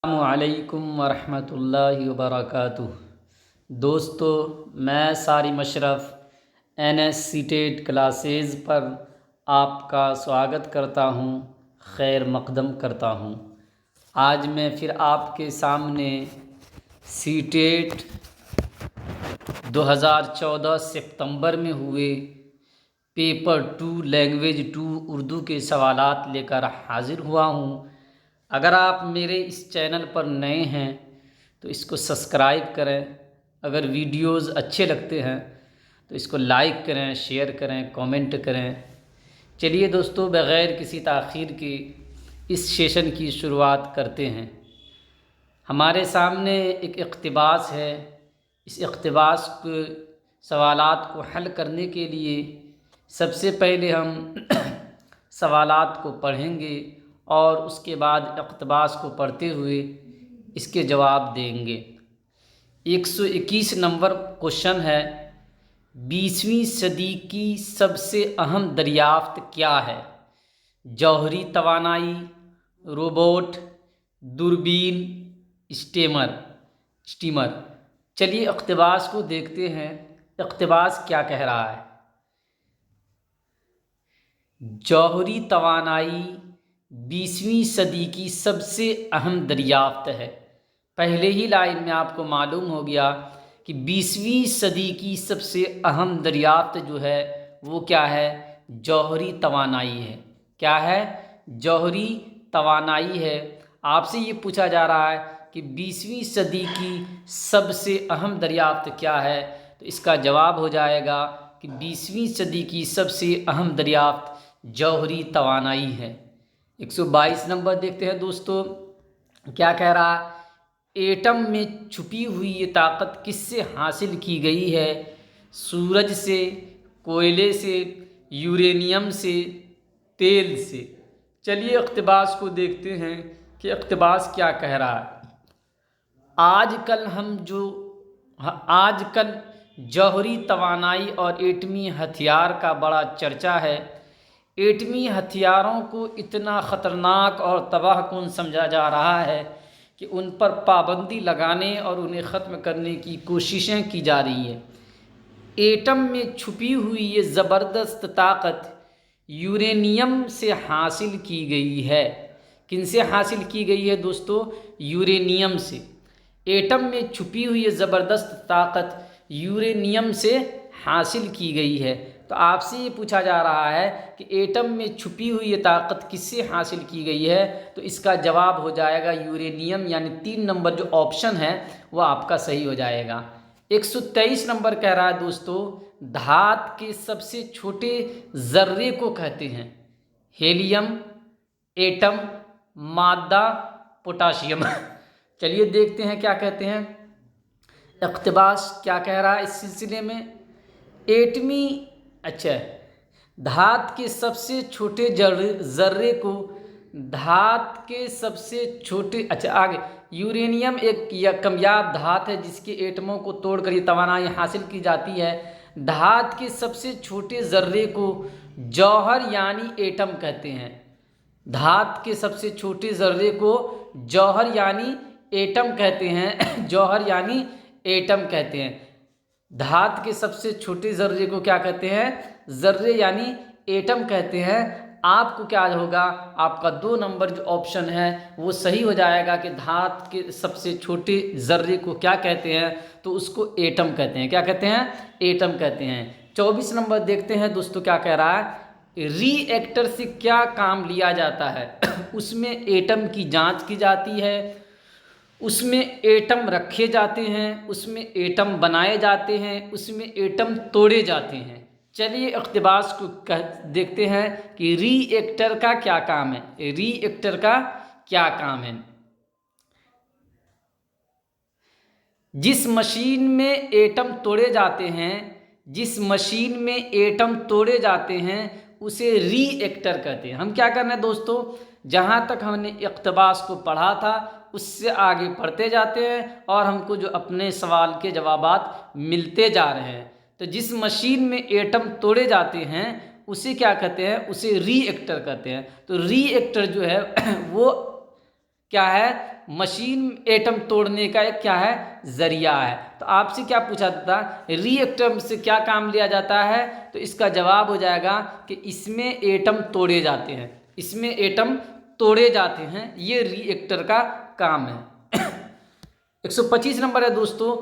السلام علیکم ورحمۃ اللہ وبرکاتہ۔ دوستو، میں Sarim Ashraf N S C TET classes پر آپ کا سواگت کرتا ہوں، خیر مقدم کرتا ہوں۔ آج میں پھر آپ کے سامنے سی ٹیٹ 2014 ستمبر میں ہوئے پیپر 2 لینگویج 2 اردو کے سوالات لے کر حاضر ہوا ہوں۔ اگر آپ میرے اس چینل پر نئے ہیں تو اس کو سبسکرائب کریں، اگر ویڈیوز اچھے لگتے ہیں تو اس کو لائک کریں، شیئر کریں، کامنٹ کریں۔ چلیے دوستو، بغیر کسی تاخیر کے اس سیشن کی شروعات کرتے ہیں۔ ہمارے سامنے ایک اقتباس ہے۔ اس اقتباس کے سوالات کو حل کرنے کے لیے سب سے پہلے ہم سوالات کو پڑھیں گے اور اس کے بعد اقتباس کو پڑھتے ہوئے اس کے جواب دیں گے۔ 121 نمبر کوشچن ہے، 20ویں صدی کی سب سے اہم دریافت کیا ہے؟ جوہری توانائی، روبوٹ، دوربین، اسٹیمر۔ چلیے اقتباس کو دیکھتے ہیں۔ اقتباس کیا کہہ رہا ہے؟ جوہری توانائی 20ویں صدی کی سب سے اہم دریافت ہے۔ پہلے ہی لائن میں آپ کو معلوم ہو گیا کہ 20ویں صدی کی سب سے اہم دریافت جو ہے وہ کیا ہے؟ جوہری توانائی ہے۔ کیا ہے؟ جوہری توانائی ہے۔ آپ سے یہ پوچھا جا رہا ہے کہ 20ویں صدی کی سب سے اہم دریافت کیا ہے، تو اس کا جواب ہو جائے گا کہ 20ویں صدی کی سب سے اہم دریافت جوہری توانائی ہے۔ 122 نمبر دیکھتے ہیں دوستو، کیا کہہ رہا ہے؟ ایٹم میں چھپی ہوئی یہ طاقت کس سے حاصل کی گئی ہے؟ سورج سے، کوئلے سے، یورینیم سے، تیل سے۔ چلیے اقتباس کو دیکھتے ہیں کہ اقتباس کیا کہہ رہا ہے۔ آج کل جوہری توانائی اور ایٹمی ہتھیار کا بڑا چرچا ہے۔ ایٹمی ہتھیاروں کو اتنا خطرناک اور تباہ کن سمجھا جا رہا ہے کہ ان پر پابندی لگانے اور انہیں ختم کرنے کی کوششیں کی جا رہی ہیں۔ ایٹم میں چھپی ہوئی یہ زبردست طاقت یورینیم سے حاصل کی گئی ہے۔ کن سے حاصل کی گئی ہے دوستو؟ یورینیم سے۔ ایٹم میں چھپی ہوئی یہ زبردست طاقت یورینیم سے حاصل کی گئی ہے۔ تو آپ سے یہ پوچھا جا رہا ہے کہ ایٹم میں چھپی ہوئی یہ طاقت کس سے حاصل کی گئی ہے، تو اس کا جواب ہو جائے گا یورینیم، یعنی 3 نمبر جو آپشن ہے وہ آپ کا صحیح ہو جائے گا۔ 123 نمبر کہہ رہا ہے دوستو، دھات کے سب سے چھوٹے ذرے کو کہتے ہیں ہیلیم، ایٹم، مادہ، پوٹاشیم۔ چلیے دیکھتے ہیں کیا کہتے ہیں۔ اقتباس کیا کہہ رہا ہے اس سلسلے میں؟ دھات کے سب سے چھوٹے ذرے کو آگے یورینیم ایک کمیاب دھات ہے جس کے ایٹموں کو توڑ کر یہ توانائی حاصل کی جاتی ہے۔ دھات کے سب سے چھوٹے ذرے کو جوہر یعنی ایٹم کہتے ہیں۔ دھات کے سب سے چھوٹے ذرے کو جوہر یعنی ایٹم کہتے ہیں۔ جوہر یعنی ایٹم کہتے ہیں۔ دھات کے سب سے چھوٹے ذرے کو کیا کہتے ہیں؟ ذرے یعنی ایٹم کہتے ہیں۔ آپ کو کیا ہوگا؟ آپ کا 2 نمبر جو آپشن ہے وہ صحیح ہو جائے گا کہ دھات کے سب سے چھوٹے ذرے کو کیا کہتے ہیں، تو اس کو ایٹم کہتے ہیں۔ کیا کہتے ہیں؟ ایٹم کہتے ہیں۔ 24 نمبر دیکھتے ہیں دوستو، کیا کہہ رہا ہے؟ ری ایکٹر سے کیا کام لیا جاتا ہے؟ اس میں ایٹم کی جانچ کی جاتی ہے، اس میں ایٹم رکھے جاتے ہیں، اس میں ایٹم بنائے جاتے ہیں، اس میں ایٹم توڑے جاتے ہیں۔ چلیے اقتباس کو دیکھتے ہیں کہ ری ایکٹر کا کیا کام ہے۔ ری ایکٹر کا کیا کام ہے؟ جس مشین میں ایٹم توڑے جاتے ہیں اسے ری ایکٹر کہتے ہیں۔ ہم کیا کرنا ہے دوستو، جہاں تک ہم نے اقتباس کو پڑھا تھا اس سے آگے پڑھتے جاتے ہیں اور ہم کو جو اپنے سوال کے جوابات ملتے جا رہے ہیں۔ تو جس مشین میں ایٹم توڑے جاتے ہیں اسے کیا کہتے ہیں؟ اسے ری ایکٹر کہتے ہیں۔ تو ری ایکٹر جو ہے وہ کیا ہے؟ مشین ایٹم توڑنے کا ایک کیا ہے؟ ذریعہ ہے۔ تو آپ سے کیا پوچھا تھا؟ ری ایکٹر سے کیا کام لیا جاتا ہے؟ تو اس کا جواب ہو جائے گا کہ اس میں ایٹم توڑے جاتے ہیں، اس میں ایٹم توڑے جاتے ہیں، یہ ری ایکٹر کا کام ہے۔ 125 نمبر ہے دوستو،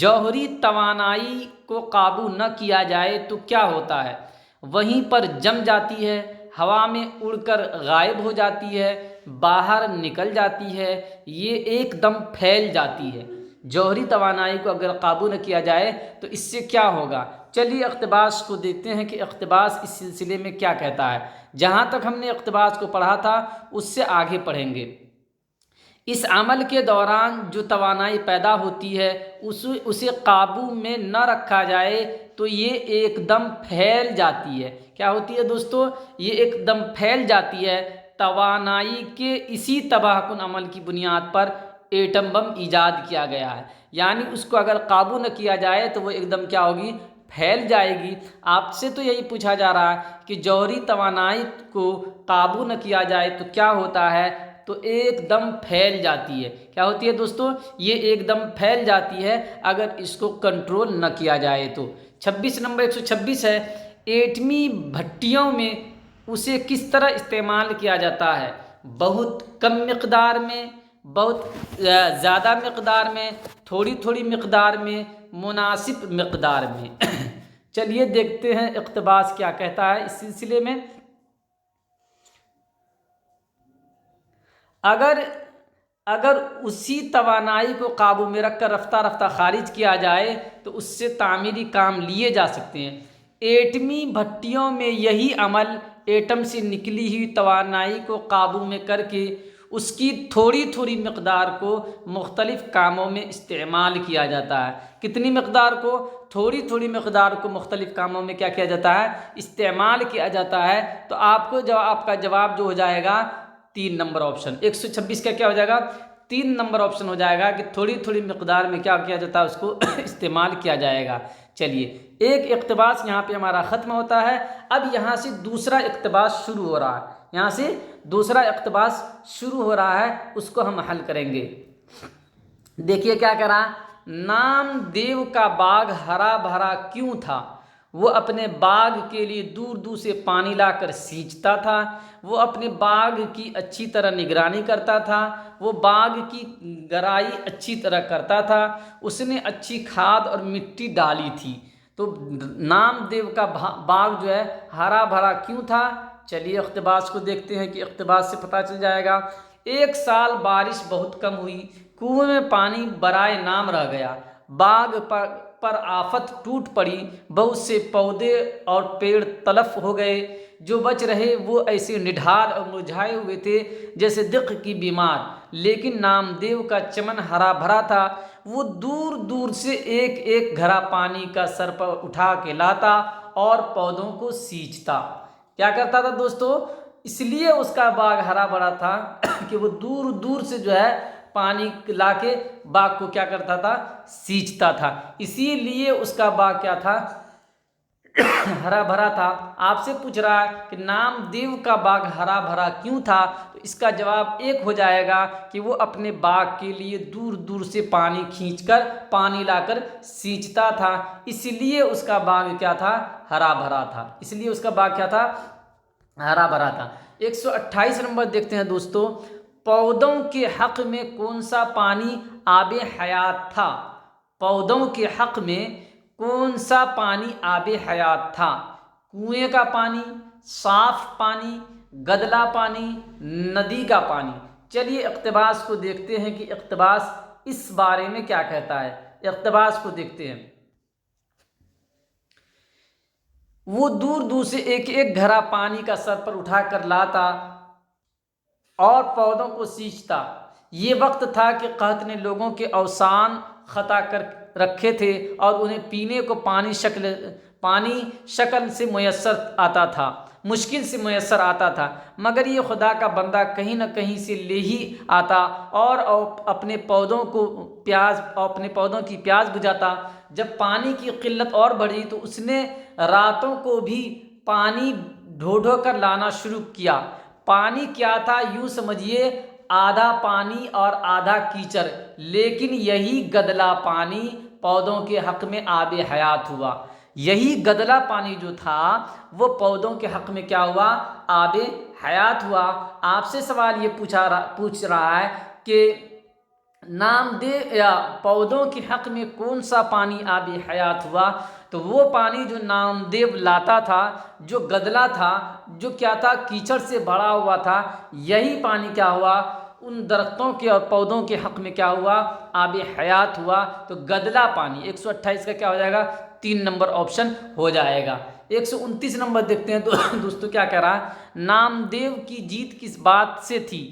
جوہری توانائی کو قابو نہ کیا جائے تو کیا ہوتا ہے؟ وہیں پر جم جاتی ہے، ہوا میں اڑ کر غائب ہو جاتی ہے، باہر نکل جاتی ہے، یہ ایک دم پھیل جاتی ہے۔ جوہری توانائی کو اگر قابو نہ کیا جائے تو اس سے کیا ہوگا؟ چلیے اقتباس کو دیکھتے ہیں کہ اقتباس اس سلسلے میں کیا کہتا ہے۔ جہاں تک ہم نے اقتباس کو پڑھا تھا اس سے آگے پڑھیں گے۔ اس عمل کے دوران جو توانائی پیدا ہوتی ہے اسے قابو میں نہ رکھا جائے تو یہ ایک دم پھیل جاتی ہے۔ کیا ہوتی ہے دوستو؟ یہ ایک دم پھیل جاتی ہے۔ توانائی کے اسی تباہ کن عمل کی بنیاد پر ایٹم بم ایجاد کیا گیا ہے، یعنی اس کو اگر قابو نہ کیا جائے تو وہ ایک دم کیا ہوگی؟ پھیل جائے گی۔ آپ سے تو یہی پوچھا جا رہا ہے کہ جوہری توانائی کو قابو نہ کیا جائے تو کیا ہوتا ہے؟ تو ایک دم پھیل جاتی ہے۔ کیا ہوتی ہے دوستو؟ یہ ایک دم پھیل جاتی ہے اگر اس کو کنٹرول نہ کیا جائے تو۔ 26 نمبر 126 ہے، ایٹمی بھٹیوں میں اسے کس طرح استعمال کیا جاتا ہے؟ بہت کم مقدار میں، بہت زیادہ مقدار میں، تھوڑی تھوڑی مقدار میں، مناسب مقدار میں۔ چلیے دیکھتے ہیں اقتباس کیا کہتا ہے اس سلسلے میں۔ اگر اسی توانائی کو قابو میں رکھ کر رفتہ رفتہ خارج کیا جائے تو اس سے تعمیری کام لیے جا سکتے ہیں۔ ایٹمی بھٹیوں میں یہی عمل ایٹم سے نکلی ہوئی توانائی کو قابو میں کر کے اس کی تھوڑی تھوڑی مقدار کو مختلف کاموں میں استعمال کیا جاتا ہے۔ کتنی مقدار کو؟ تھوڑی تھوڑی مقدار کو مختلف کاموں میں کیا کیا جاتا ہے؟ استعمال کیا جاتا ہے۔ تو آپ کا جواب جو ہو جائے گا 3 نمبر آپشن۔ 126 کا کیا ہو جائے گا؟ 3 نمبر آپشن ہو جائے گا کہ تھوڑی تھوڑی مقدار میں کیا کیا جاتا ہے؟ اس کو استعمال کیا جائے گا۔ چلیے ایک اقتباس یہاں پہ ہمارا ختم ہوتا ہے۔ اب یہاں سے دوسرا اقتباس شروع ہو رہا ہے، یہاں سے دوسرا اقتباس شروع ہو رہا ہے، اس کو ہم حل کریں گے۔ دیکھیے کیا کہہ رہا، نام دیو کا باغ ہرا بھرا کیوں تھا؟ وہ اپنے باغ کے لیے دور دور سے پانی لا کر سینچتا تھا، وہ اپنے باغ کی اچھی طرح نگرانی کرتا تھا، وہ باغ کی گرائی اچھی طرح کرتا تھا، اس نے اچھی کھاد اور مٹی ڈالی تھی۔ تو نام دیو کا باغ جو ہے ہرا بھرا کیوں تھا؟ چلیے اقتباس کو دیکھتے ہیں کہ اقتباس سے پتہ چل جائے گا۔ ایک سال بارش بہت کم ہوئی، کنویں میں پانی برائے نام رہ گیا، باغ پر آفت ٹوٹ پڑی، بہت سے پودے اور پیڑ تلف ہو گئے، جو بچ رہے وہ ایسے نڈھال اور مرجھائے ہوئے تھے جیسے دق کی بیمار، لیکن نامدیو کا چمن ہرا بھرا تھا۔ وہ دور دور سے ایک ایک گھڑا پانی کا سر پر اٹھا کے لاتا اور پودوں کو سینچتا۔ کیا کرتا تھا دوستو؟ اس لیے اس کا باغ ہرا بھرا تھا کہ وہ دور دور سے جو ہے پانی لا کے باغ کو کیا کرتا تھا؟ سینچتا تھا، اسی لیے اس کا باغ کیا تھا؟ ہرا بھرا تھا۔ آپ سے پوچھ رہا ہے کہ نام دیو کا باغ ہرا بھرا کیوں تھا؟ تو اس کا جواب ایک ہو جائے گا کہ وہ اپنے باغ کے لیے دور دور سے پانی کھینچ کر پانی لا کر سینچتا تھا، اس لیے اس کا باغ کیا تھا؟ ہرا بھرا تھا، اس لیے اس کا باغ کیا تھا؟ ہرا بھرا تھا۔ 128 نمبر دیکھتے ہیں دوستو، پودوں کے حق میں کون سا پانی آب حیات تھا؟ پودوں کے حق میں کون سا پانی آب حیات تھا؟ کنویں کا پانی، صاف پانی، گدلا پانی، ندی کا پانی؟ چلیے اقتباس کو دیکھتے ہیں کہ اقتباس اس بارے میں کیا کہتا ہے۔ اقتباس کو دیکھتے ہیں۔ وہ دور دور سے ایک ایک گھڑا پانی کا سر پر اٹھا کر لاتا اور پودوں کو سینچتا۔ یہ وقت تھا کہ قحط نے لوگوں کے اوسان خطا کر رکھے تھے اور انہیں پینے کو پانی شکل سے میسر آتا تھا، مشکل سے میسر آتا تھا، مگر یہ خدا کا بندہ کہیں نہ کہیں سے لے ہی آتا اور اپنے پودوں کی پیاس بجھاتا۔ جب پانی کی قلت اور بڑھی تو اس نے راتوں کو بھی پانی ڈھو ڈھو کر لانا شروع کیا۔ پانی کیا تھا؟ یوں سمجھیے آدھا پانی اور آدھا کیچڑ، لیکن یہی گدلا پانی پودوں کے حق میں آب حیات ہوا۔ یہی گدلا پانی جو تھا وہ پودوں کے حق میں کیا ہوا؟ آب حیات ہوا۔ آپ سے سوال یہ پوچھ رہا ہے کہ نام دے یا پودوں کے حق میں کون سا پانی آب حیات ہوا؟ تو وہ پانی جو نامدیو لاتا تھا، جو گدلا تھا، جو کیا تھا؟ کیچڑ سے بھرا ہوا تھا، یہی پانی کیا ہوا؟ ان درختوں کے اور پودوں کے حق میں کیا ہوا؟ آب حیات ہوا۔ تو گدلا پانی 128 کا کیا ہو جائے گا؟ 3 نمبر آپشن ہو جائے گا۔ 129 نمبر دیکھتے ہیں تو دوستو کیا کہہ رہا ہے؟ نامدیو کی جیت کس بات سے تھی؟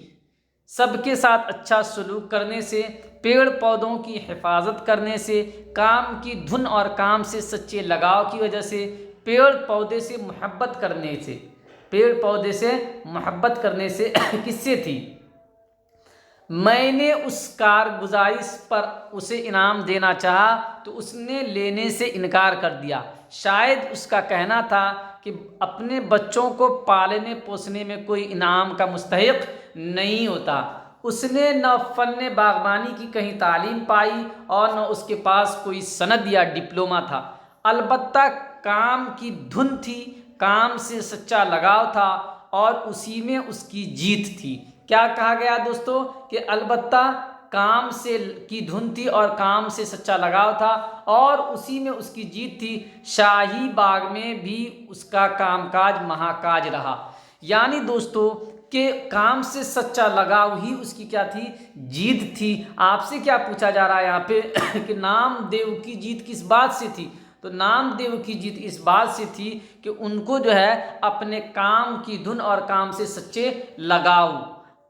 سب کے ساتھ اچھا سلوک کرنے سے، پیڑ پودوں کی حفاظت کرنے سے، کام کی دھن اور کام سے سچے لگاؤ کی وجہ سے، پیڑ پودے سے محبت کرنے سے۔ پیڑ پودے سے محبت کرنے سے کس سے تھی؟ میں نے اس کارگزاری پر اسے انعام دینا چاہا تو اس نے لینے سے انکار کر دیا۔ شاید اس کا کہنا تھا کہ اپنے بچوں کو پالنے پوسنے میں کوئی انعام کا مستحق نہیں ہوتا۔ اس نے نہ فن باغبانی کی کہیں تعلیم پائی اور نہ اس کے پاس کوئی سند یا ڈپلومہ تھا، البتہ کام کی دھن تھی، کام سے سچا لگاؤ تھا اور اسی میں اس کی جیت تھی۔ کیا کہا گیا دوستو؟ کہ البتہ کام سے کی دھن تھی اور کام سے سچا لگاؤ تھا اور اسی میں اس کی جیت تھی۔ شاہی باغ میں بھی اس کا کام کاج مہاکاج رہا۔ یعنی دوستو کہ کام سے سچا لگاؤ ہی اس کی کیا تھی؟ جیت تھی۔ آپ سے کیا پوچھا جا رہا ہے یہاں پہ کہ نامدیو کی جیت کس بات سے تھی؟ تو نامدیو کی جیت اس بات سے تھی کہ ان کو جو ہے اپنے کام کی دھن اور کام سے سچے لگاؤ،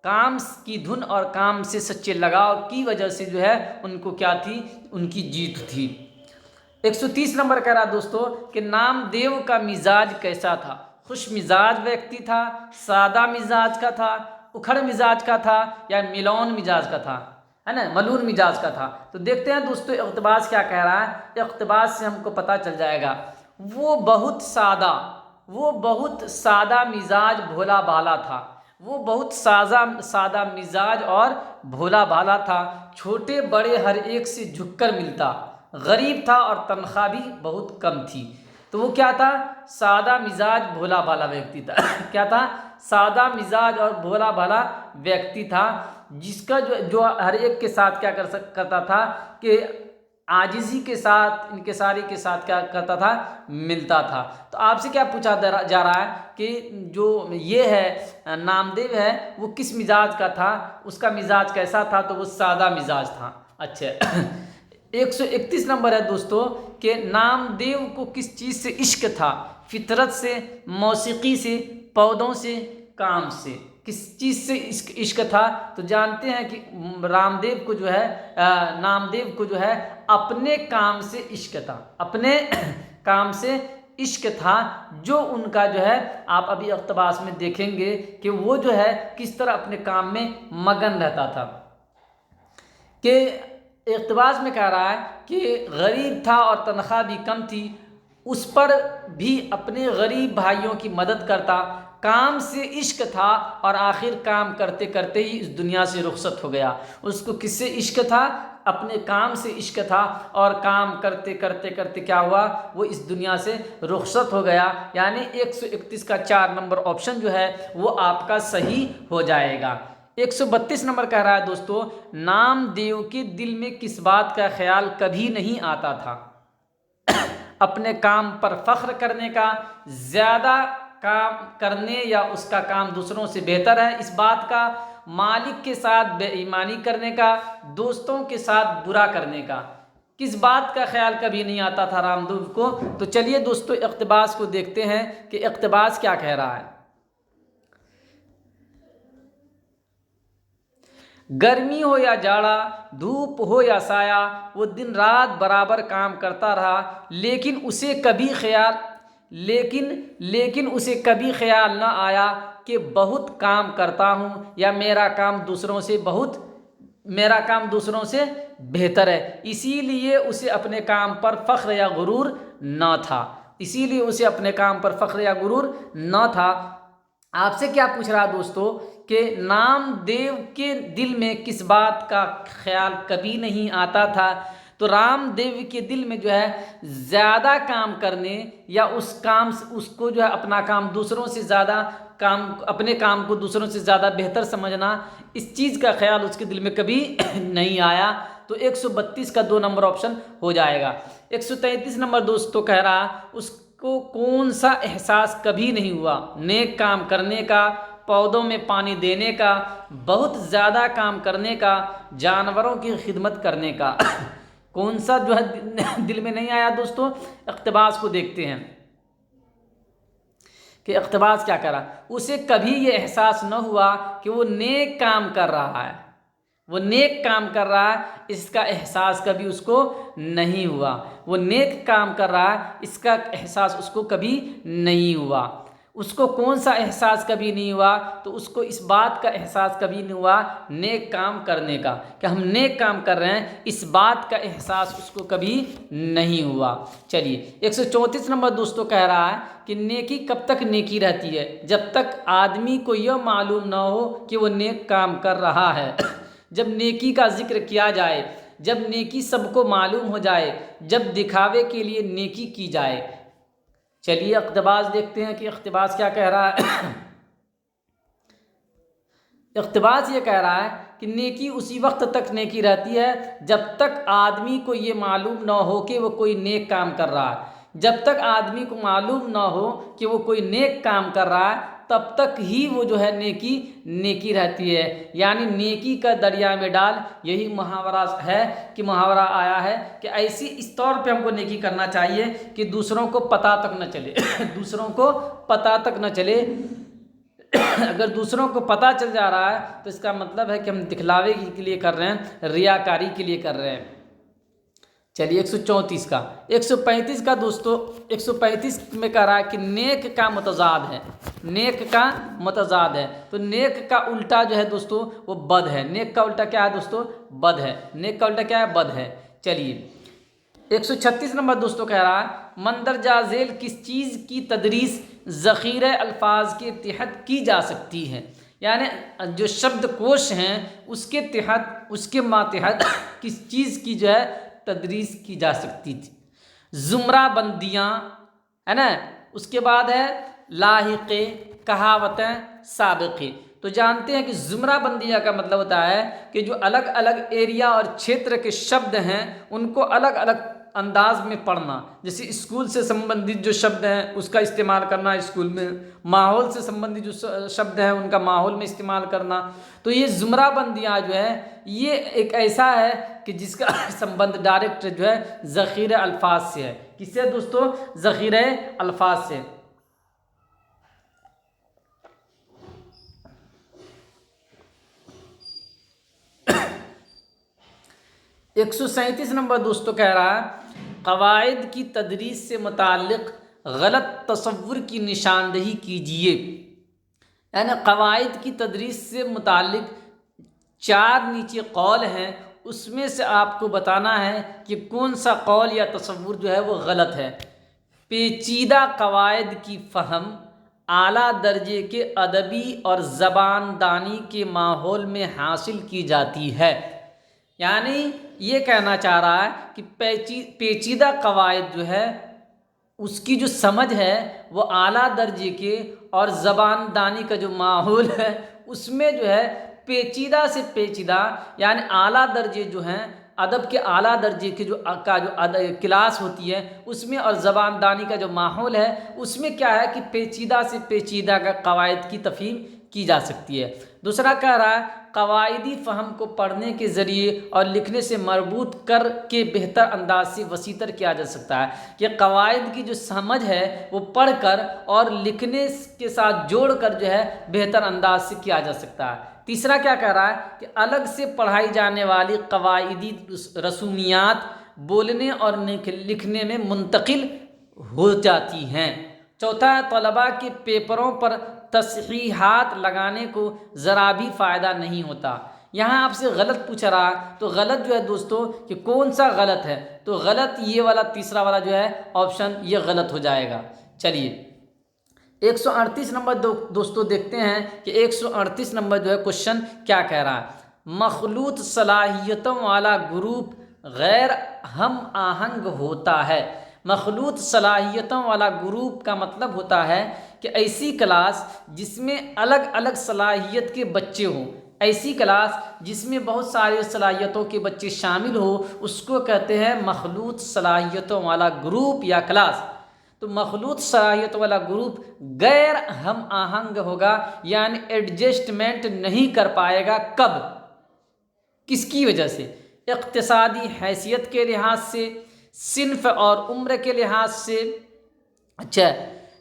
کام کی دھن اور کام سے سچے لگاؤ کی وجہ سے جو ہے ان کو کیا تھی؟ ان کی جیت تھی۔ 130 نمبر کہہ رہا دوستو کہ نامدیو کا مزاج کیسا تھا؟ خوش مزاج ویکتی تھا، سادہ مزاج کا تھا، اکھڑ مزاج کا تھا یا ملون مزاج کا تھا، ہے نا، ملون مزاج کا تھا؟ تو دیکھتے ہیں دوستو اقتباس کیا کہہ رہا ہے۔ اقتباس سے ہم کو پتہ چل جائے گا۔ وہ بہت سادہ مزاج بھولا بھالا تھا۔ وہ بہت سادہ مزاج اور بھولا بھالا تھا، چھوٹے بڑے ہر ایک سے جھک کر ملتا، غریب تھا اور تنخواہ بھی بہت کم تھی۔ تو وہ کیا تھا؟ سادہ مزاج بھولا بھالا ویکتی تھا۔ کیا تھا؟ سادہ مزاج اور بھولا بھالا ویکتی تھا، جس کا جو ہر ایک کے ساتھ کیا کرتا تھا کہ عاجزی کے ساتھ، انکساری کے ساتھ کیا کرتا تھا؟ ملتا تھا۔ تو آپ سے کیا پوچھا جا رہا ہے کہ جو یہ ہے نامدیو ہے وہ کس مزاج کا تھا؟ اس کا مزاج کیسا تھا؟ تو وہ سادہ مزاج تھا۔ اچھا 131 نمبر ہے دوستو کہ نامدیو کو کس چیز سے عشق تھا؟ فطرت سے، موسیقی سے، پودوں سے، کام سے؟ کس چیز سے عشق تھا؟ تو جانتے ہیں کہ نامدیو کو جو ہے اپنے کام سے عشق تھا، اپنے کام سے عشق تھا، جو ان کا جو ہے آپ ابھی اقتباس میں دیکھیں گے کہ وہ جو ہے کس طرح اپنے کام میں مگن رہتا تھا۔ کہ اقتباس میں کہہ رہا ہے کہ غریب تھا اور تنخواہ بھی کم تھی، اس پر بھی اپنے غریب بھائیوں کی مدد کرتا، کام سے عشق تھا اور آخر کام کرتے کرتے ہی اس دنیا سے رخصت ہو گیا۔ اس کو کس سے عشق تھا؟ اپنے کام سے عشق تھا اور کام کرتے کرتے کیا ہوا؟ وہ اس دنیا سے رخصت ہو گیا۔ یعنی 131 کا 4 نمبر آپشن جو ہے وہ آپ کا صحیح ہو جائے گا۔ 132 نمبر کہہ رہا ہے دوستو نامدیو کے دل میں کس بات کا خیال کبھی نہیں آتا تھا؟ اپنے کام پر فخر کرنے کا، زیادہ کام کرنے یا اس کا کام دوسروں سے بہتر ہے اس بات کا، مالک کے ساتھ بے ایمانی کرنے کا، دوستوں کے ساتھ برا کرنے کا؟ کس بات کا خیال کبھی نہیں آتا تھا نامدیو کو؟ تو چلیے دوستو اقتباس کو دیکھتے ہیں کہ اقتباس کیا کہہ رہا ہے۔ گرمی ہو یا جاڑا، دھوپ ہو یا سایہ، وہ دن رات برابر کام کرتا رہا، لیکن اسے کبھی خیال نہ آیا کہ بہت کام کرتا ہوں یا میرا کام دوسروں سے بہتر ہے، اسی لیے اسے اپنے کام پر فخر یا غرور نہ تھا۔ آپ سے کیا پوچھ رہا دوستو کہ نامدیو کے دل میں کس بات کا خیال کبھی نہیں آتا تھا، تو رام دیو کے دل میں جو ہے زیادہ کام کرنے یا اس کو جو ہے اپنا کام دوسروں سے زیادہ اپنے کام کو دوسروں سے زیادہ بہتر سمجھنا، اس چیز کا خیال اس کے دل میں کبھی نہیں آیا۔ تو 132 کا 2 نمبر آپشن ہو جائے گا۔ 133 نمبر دوستوں کہہ رہا اس کو کون سا احساس کبھی نہیں ہوا؟ نیک کام کرنے کا، پودوں میں پانی دینے کا، بہت زیادہ کام کرنے کا، جانوروں کی خدمت کرنے کا۔ کون سا جو ہے دل میں نہیں آیا دوستوں؟ اقتباس کو دیکھتے ہیں کہ اقتباس کیا کر رہا۔ اسے کبھی یہ احساس نہ ہوا کہ وہ نیک کام کر رہا ہے، وہ نیک کام کر رہا ہے، اس کا احساس کبھی اس کو نہیں ہوا۔ وہ نیک کام کر رہا ہے، اس کا احساس اس کو کبھی نہیں ہوا۔ اس کو کون سا احساس کبھی نہیں ہوا؟ تو اس کو اس بات کا احساس کبھی نہیں ہوا نیک کام کرنے کا، کہ ہم نیک کام کر رہے ہیں، اس بات کا احساس اس کو کبھی نہیں ہوا۔ چلیے 134 نمبر دوستوں کہہ رہا ہے کہ نیکی کب تک نیکی رہتی ہے؟ جب تک آدمی کو یہ معلوم نہ ہو کہ وہ نیک کام کر رہا ہے۔ جب نیکی کا ذکر کیا جائے، جب نیکی سب کو معلوم ہو جائے، جب دکھاوے کے لیے نیکی کی جائے۔ چلیے اقتباس دیکھتے ہیں کہ اقتباس کیا کہہ رہا ہے۔ اقتباس یہ کہہ رہا ہے کہ نیکی اسی وقت تک نیکی رہتی ہے جب تک آدمی کو یہ معلوم نہ ہو کہ وہ کوئی نیک کام کر رہا ہے۔ جب تک آدمی کو معلوم نہ ہو کہ وہ کوئی نیک کام کر رہا ہے، تب تک ہی وہ جو ہے نیکی رہتی ہے۔ یعنی نیکی کا دریا میں ڈال، یہی محاورہ ہے کہ محاورہ آیا ہے کہ ایسی اس طور پہ ہم کو نیکی کرنا چاہیے کہ دوسروں کو پتہ تک نہ چلے دوسروں کو پتہ تک نہ چلے۔ اگر دوسروں کو پتہ چل جا رہا ہے تو اس کا مطلب ہے کہ ہم دکھلاوے کے لیے کر رہے ہیں، ریاکاری کے لیے کر رہے ہیں۔ چلیے 134 کا 135 کا دوستو 135 میں کہہ رہا ہے کہ نیک کا متضاد ہے، نیک کا متضاد ہے۔ تو نیک کا الٹا جو ہے دوستو وہ بد ہے۔ نیک کا الٹا کیا ہے دوستو؟ بد ہے۔ نیک کا الٹا کیا ہے؟ بد ہے۔ چلیے 136 نمبر دوستو کہہ رہا ہے مندرجہ ذیل کس چیز کی تدریس ذخیرہ الفاظ کے تحت کی جا سکتی ہے؟ یعنی جو شبد کوش ہیں اس کے تحت، اس کے ماتحت کس چیز کی جو ہے تدریس کی جا سکتی تھی؟ زمرہ بندیاں ہے نا، اس کے بعد ہے لاحقے، کہاوتیں، سابقے۔ تو جانتے ہیں کہ زمرہ بندیہ کا مطلب ہوتا ہے کہ جو الگ الگ ایریا اور چھیتر کے شبد ہیں ان کو الگ الگ انداز میں پڑھنا۔ جیسے اسکول سے سمبندھت جو شبد ہیں اس کا استعمال کرنا اسکول میں، ماحول سے سمبندھت جو شبد ہیں ان کا ماحول میں استعمال کرنا۔ تو یہ زمرہ بندیاں جو ہے یہ ایک ایسا ہے کہ جس کا سمبندھ ڈائریکٹ جو ہے ذخیرہ الفاظ سے ہے۔ کس سے دوستو؟ ذخیرہ الفاظ سے۔ 137 نمبر دوستو کہہ رہا ہے قواعد کی تدریس سے متعلق غلط تصور کی نشاندہی کیجیے۔ یعنی قواعد کی تدریس سے متعلق 4 نیچے قول ہیں، اس میں سے آپ کو بتانا ہے کہ کون سا قول یا تصور جو ہے وہ غلط ہے۔ پیچیدہ قواعد کی فہم اعلیٰ درجے کے ادبی اور زبان دانی کے ماحول میں حاصل کی جاتی ہے۔ یعنی یہ کہنا چاہ رہا ہے کہ پیچیدہ قواعد جو ہے اس کی جو سمجھ ہے وہ اعلیٰ درجے کے اور زبان دانی کا جو ماحول ہے اس میں جو ہے پیچیدہ سے پیچیدہ، یعنی اعلیٰ درجے جو ہیں ادب کے اعلیٰ درجے کے جو کلاس ہوتی ہے اس میں، اور زبان دانی کا جو ماحول ہے اس میں کیا ہے کہ پیچیدہ سے پیچیدہ کا قواعد کی تفہیم کی جا سکتی ہے۔ دوسرا کہہ رہا ہے قواعدی فہم کو پڑھنے کے ذریعے اور لکھنے سے مربوط کر کے بہتر انداز سے وسیع کیا جا سکتا ہے۔ کہ قواعد کی جو سمجھ ہے وہ پڑھ کر اور لکھنے کے ساتھ جوڑ کر جو ہے بہتر انداز سے کیا جا سکتا ہے۔ تیسرا کیا کہہ رہا ہے کہ الگ سے پڑھائی جانے والی قواعدی رسومیات بولنے اور لکھنے میں منتقل ہو جاتی ہیں۔ چوتھا ہے طلباء کے پیپروں پر تصحیحات لگانے کو ذرا بھی فائدہ نہیں ہوتا۔ یہاں آپ سے غلط پوچھ رہا تو غلط جو ہے دوستو کہ کون سا غلط ہے؟ تو غلط یہ والا تیسرا والا جو ہے آپشن یہ غلط ہو جائے گا۔ چلیے 138 نمبر دوستوں دیکھتے ہیں کہ 138 نمبر جو ہے کوشچن کیا کہہ رہا ہے. مخلوط صلاحیتوں والا گروپ غیر ہم آہنگ ہوتا ہے. مخلوط صلاحیتوں والا گروپ کا مطلب ہوتا ہے کہ ایسی کلاس جس میں الگ الگ صلاحیت کے بچے ہوں. ایسی کلاس جس میں بہت ساری صلاحیتوں کے بچے شامل ہو اس کو کہتے ہیں مخلوط صلاحیتوں والا گروپ یا کلاس. تو مخلوط صلاحیت والا گروپ غیر ہم آہنگ ہوگا، یعنی ایڈجسٹمنٹ نہیں کر پائے گا. کب؟ کس کی وجہ سے؟ اقتصادی حیثیت کے لحاظ سے، صنف اور عمر کے لحاظ سے، اچھا،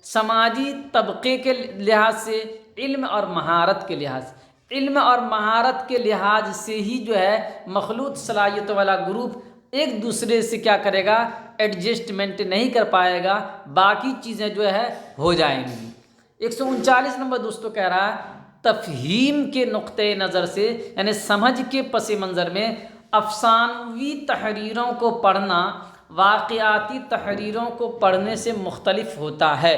سماجی طبقے کے لحاظ سے، علم اور مہارت کے لحاظ سے. علم اور مہارت کے لحاظ سے ہی جو ہے مخلوط صلاحیت والا گروپ ایک دوسرے سے کیا کرے گا؟ ایڈجسٹمنٹ نہیں کر پائے گا، باقی چیزیں جو ہے ہو جائیں گی. 139 نمبر دوستوں کہہ رہا ہے تفہیم کے نقطۂ نظر سے، یعنی سمجھ کے پس منظر میں افسانوی تحریروں کو پڑھنا واقعاتی تحریروں کو پڑھنے سے مختلف ہوتا ہے.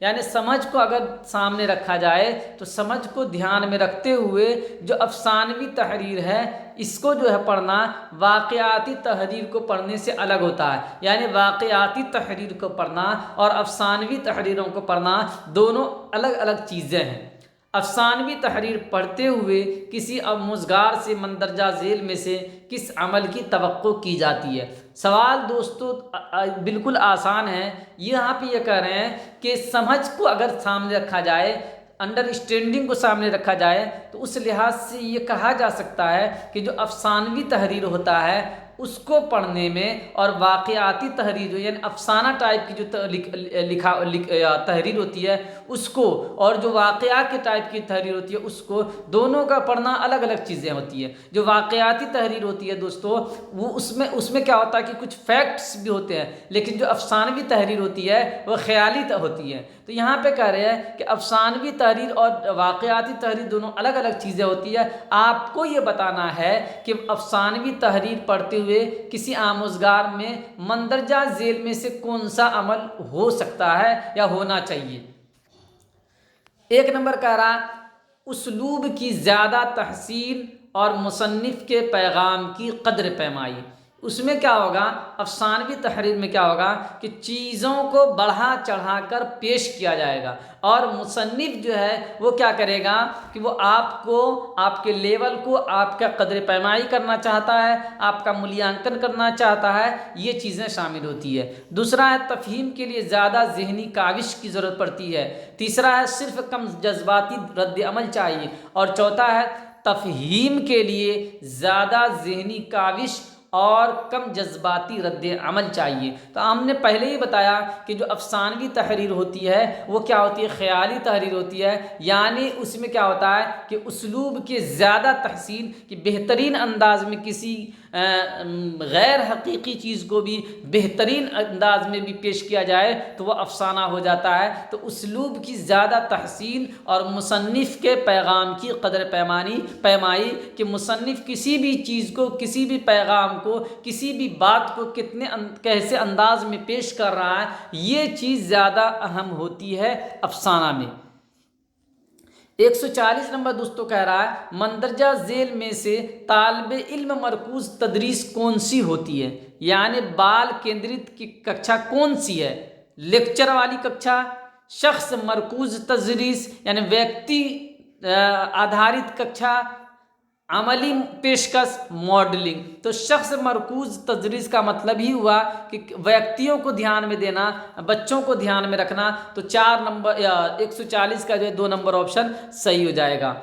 یعنی سمجھ کو اگر سامنے رکھا جائے تو سمجھ کو دھیان میں رکھتے ہوئے جو افسانوی تحریر ہے اس کو جو ہے پڑھنا واقعاتی تحریر کو پڑھنے سے الگ ہوتا ہے. یعنی واقعاتی تحریر کو پڑھنا اور افسانوی تحریروں کو پڑھنا دونوں الگ الگ چیزیں ہیں. افسانوی تحریر پڑھتے ہوئے کسی آموزگار سے مندرجہ ذیل میں سے کس عمل کی توقع کی جاتی ہے؟ سوال دوستو بالکل آسان ہے. یہاں پہ یہ کہہ رہے ہیں کہ سمجھ کو اگر سامنے رکھا جائے، انڈرسٹینڈنگ کو سامنے رکھا جائے تو اس لحاظ سے یہ کہا جا سکتا ہے کہ جو افسانوی تحریر ہوتا ہے اس کو پڑھنے میں اور واقعاتی تحریر یعنی افسانہ ٹائپ کی جو تحریر ہوتی ہے اس کو، اور جو واقعہ کے ٹائپ کی تحریر ہوتی ہے اس کو، دونوں کا پڑھنا الگ الگ چیزیں ہوتی ہیں. جو واقعاتی تحریر ہوتی ہے دوستو وہ اس میں کیا ہوتا ہے کہ کچھ فیکٹس بھی ہوتے ہیں، لیکن جو افسانوی تحریر ہوتی ہے وہ خیالی ہوتی ہے. تو یہاں پہ کہہ رہے ہیں کہ افسانوی تحریر اور واقعاتی تحریر دونوں الگ الگ چیزیں ہوتی ہیں. آپ کو یہ بتانا ہے کہ افسانوی تحریر پڑھتے ہوئے کسی آموزگار میں مندرجہ ذیل میں سے کون سا عمل ہو سکتا ہے یا ہونا چاہیے. 1 نمبر کہہ رہا اسلوب کی زیادہ تحسین اور مصنف کے پیغام کی قدر پیمائی. اس میں کیا ہوگا؟ افسانوی تحریر میں کیا ہوگا کہ چیزوں کو بڑھا چڑھا کر پیش کیا جائے گا، اور مصنف جو ہے وہ کیا کرے گا کہ وہ آپ کو، آپ کے لیول کو، آپ کا قدر پیمائی کرنا چاہتا ہے، آپ کا مولیانکن کرنا چاہتا ہے. یہ چیزیں شامل ہوتی ہے. دوسرا ہے تفہیم کے لیے زیادہ ذہنی کاوش کی ضرورت پڑتی ہے. تیسرا ہے صرف کم جذباتی رد عمل چاہیے. اور چوتھا ہے تفہیم کے لیے زیادہ ذہنی کاوش اور کم جذباتی رد عمل چاہیے. تو ہم نے پہلے ہی بتایا کہ جو افسانوی تحریر ہوتی ہے وہ کیا ہوتی ہے؟ خیالی تحریر ہوتی ہے. یعنی اس میں کیا ہوتا ہے کہ اسلوب کے زیادہ تحسین، کہ بہترین انداز میں کسی غیر حقیقی چیز کو بھی بہترین انداز میں بھی پیش کیا جائے تو وہ افسانہ ہو جاتا ہے. تو اسلوب کی زیادہ تحسین اور مصنف کے پیغام کی قدر پیمائی، کہ مصنف کسی بھی چیز کو، کسی بھی پیغام کو، کسی بھی بات کو کیسے انداز میں پیش کر رہا ہے، یہ چیز زیادہ اہم ہوتی ہے افسانہ میں. 140 نمبر دوستوں کہہ رہا ہے مندرجہ ذیل میں سے طالب علم مرکوز تدریس کون سی ہوتی ہے؟ یعنی بال کیندرت کی ککشا کون سی ہے؟ لیکچر والی ککشا، شخص مرکوز تدریس یعنی ویکتی آدھارت ککشا، عملی پیشکش، ماڈلنگ. تو شخص مرکوز تدریس کا مطلب ہی ہوا کہ ویکتیوں کو دھیان میں دینا، بچوں کو دھیان میں رکھنا. تو 4 نمبر 140 کا جو ہے 2 نمبر آپشن صحیح ہو جائے گا.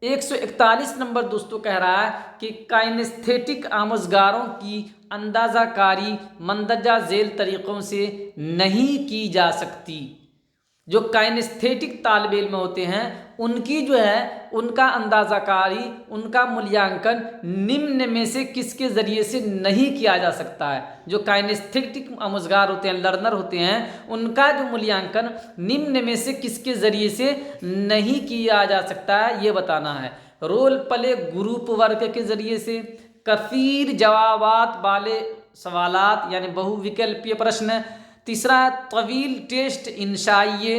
141 نمبر دوستوں کہہ رہا ہے کہ کائنستھیٹک آموزگاروں کی اندازہ کاری مندرجہ ذیل طریقوں سے نہیں کی جا سکتی. جو کائنستھیٹک طالب علم ہوتے ہیں ان کی جو ہے ان کا اندازہ کاری، ان کا مولیانکن نمن میں سے کس کے ذریعے سے نہیں کیا جا سکتا ہے. جو کائنستھیٹک آموزگار ہوتے ہیں، لرنر ہوتے ہیں، ان کا جو مولیانکن نمن میں سے کس کے ذریعے سے نہیں کیا جا سکتا ہے یہ بتانا ہے. رول پلے گروپ ورک کے ذریعے سے، کثیر جوابات والے سوالات یعنی بہو وکلپیہ پرشن. تیسرا ہے طویل ٹیسٹ انشائیے.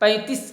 35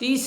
30